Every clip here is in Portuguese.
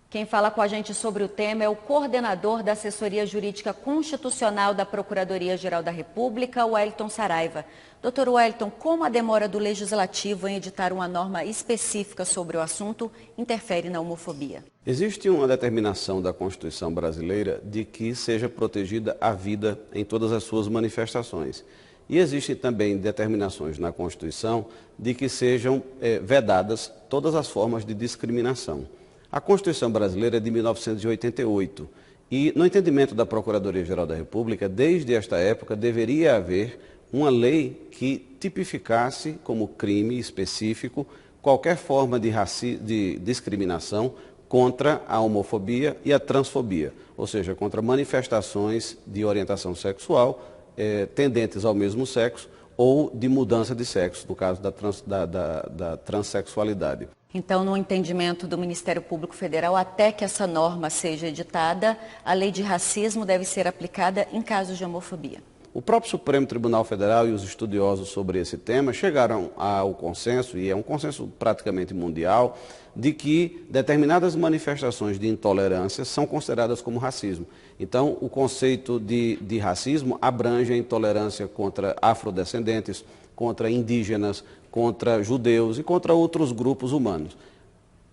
Quem fala com a gente sobre o tema é o coordenador da Assessoria Jurídica Constitucional da Procuradoria-Geral da República, Wellington Saraiva. Doutor Wellington, como a demora do Legislativo em editar uma norma específica sobre o assunto interfere na homofobia? Existe uma determinação da Constituição brasileira de que seja protegida a vida em todas as suas manifestações. E existem também determinações na Constituição de que sejam vedadas todas as formas de discriminação. A Constituição brasileira é de 1988 e, no entendimento da Procuradoria-Geral da República, desde esta época deveria haver uma lei que tipificasse como crime específico qualquer forma de discriminação contra a homofobia e a transfobia, ou seja, contra manifestações de orientação sexual tendentes ao mesmo sexo ou de mudança de sexo, no caso da transexualidade. Então, no entendimento do Ministério Público Federal, até que essa norma seja editada, a lei de racismo deve ser aplicada em casos de homofobia. O próprio Supremo Tribunal Federal e os estudiosos sobre esse tema chegaram ao consenso, e é um consenso praticamente mundial, de que determinadas manifestações de intolerância são consideradas como racismo. Então, o conceito de racismo abrange a intolerância contra afrodescendentes, contra indígenas, contra judeus e contra outros grupos humanos.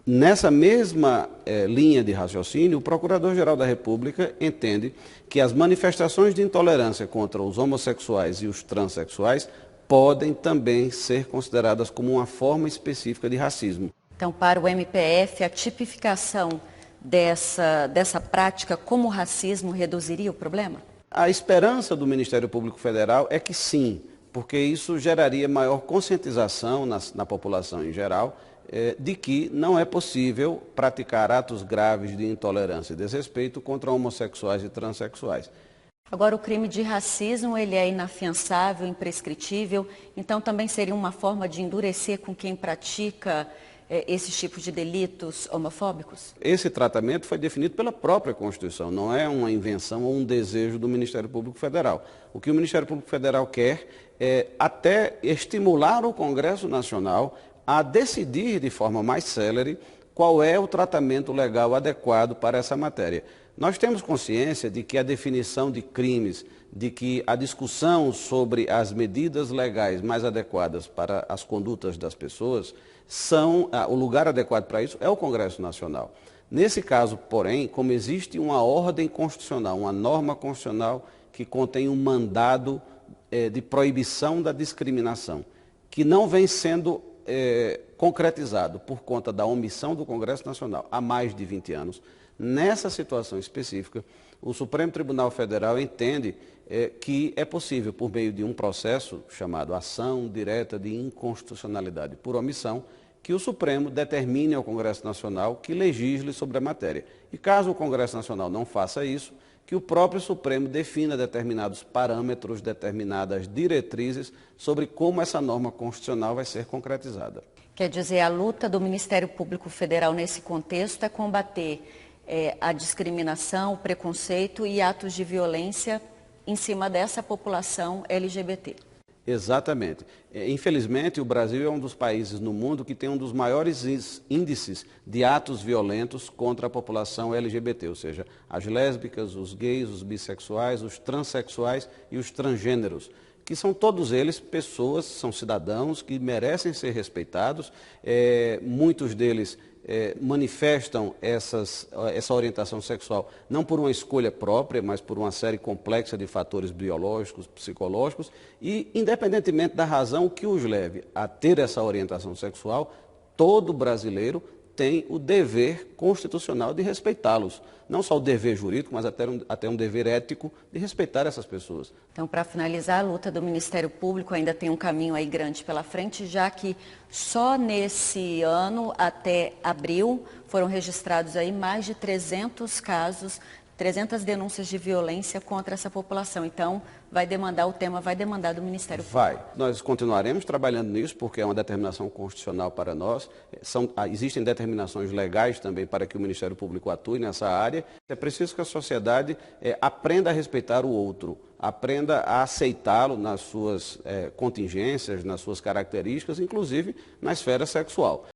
Nessa mesma linha de raciocínio, o Procurador-Geral da República entende que as manifestações de intolerância contra os homossexuais e os transexuais podem também ser consideradas como uma forma específica de racismo. Então, para o MPF, a tipificação dessa prática como racismo reduziria o problema? A esperança do Ministério Público Federal é que sim, porque isso geraria maior conscientização na população em geral, de que não é possível praticar atos graves de intolerância e desrespeito contra homossexuais e transexuais. Agora, o crime de racismo, ele é inafiançável, imprescritível, então também seria uma forma de endurecer com quem pratica esses tipos de delitos homofóbicos? Esse tratamento foi definido pela própria Constituição, não é uma invenção ou um desejo do Ministério Público Federal. O que o Ministério Público Federal quer é até estimular o Congresso Nacional a decidir de forma mais célere qual é o tratamento legal adequado para essa matéria. Nós temos consciência de que a definição de crimes, de que a discussão sobre as medidas legais mais adequadas para as condutas das pessoas, o lugar adequado para isso é o Congresso Nacional. Nesse caso, porém, como existe uma ordem constitucional, uma norma constitucional que contém um mandado de proibição da discriminação, que não vem sendo concretizado por conta da omissão do Congresso Nacional há mais de 20 anos, nessa situação específica, o Supremo Tribunal Federal entende que é possível, por meio de um processo chamado ação direta de inconstitucionalidade por omissão, que o Supremo determine ao Congresso Nacional que legisle sobre a matéria. E caso o Congresso Nacional não faça isso, que o próprio Supremo defina determinados parâmetros, determinadas diretrizes sobre como essa norma constitucional vai ser concretizada. Quer dizer, a luta do Ministério Público Federal nesse contexto é combater a discriminação, o preconceito e atos de violência em cima dessa população LGBT. Exatamente. Infelizmente, o Brasil é um dos países no mundo que tem um dos maiores índices de atos violentos contra a população LGBT, ou seja, as lésbicas, os gays, os bissexuais, os transexuais e os transgêneros, que são todos eles pessoas, são cidadãos que merecem ser respeitados, muitos deles manifestam essa orientação sexual não por uma escolha própria, mas por uma série complexa de fatores biológicos, psicológicos, e independentemente da razão que os leve a ter essa orientação sexual, todo brasileiro tem o dever constitucional de respeitá-los. Não só o dever jurídico, mas até um dever ético de respeitar essas pessoas. Então, para finalizar, a luta do Ministério Público ainda tem um caminho aí grande pela frente, já que só nesse ano, até abril, foram registrados aí mais de 300 casos, 300 denúncias de violência contra essa população. Então, o tema vai demandar do Ministério Público. Vai. Nós continuaremos trabalhando nisso, porque é uma determinação constitucional para nós. Existem determinações legais também para que o Ministério Público atue nessa área. É preciso que a sociedade aprenda a respeitar o outro, aprenda a aceitá-lo nas suas contingências, nas suas características, inclusive na esfera sexual.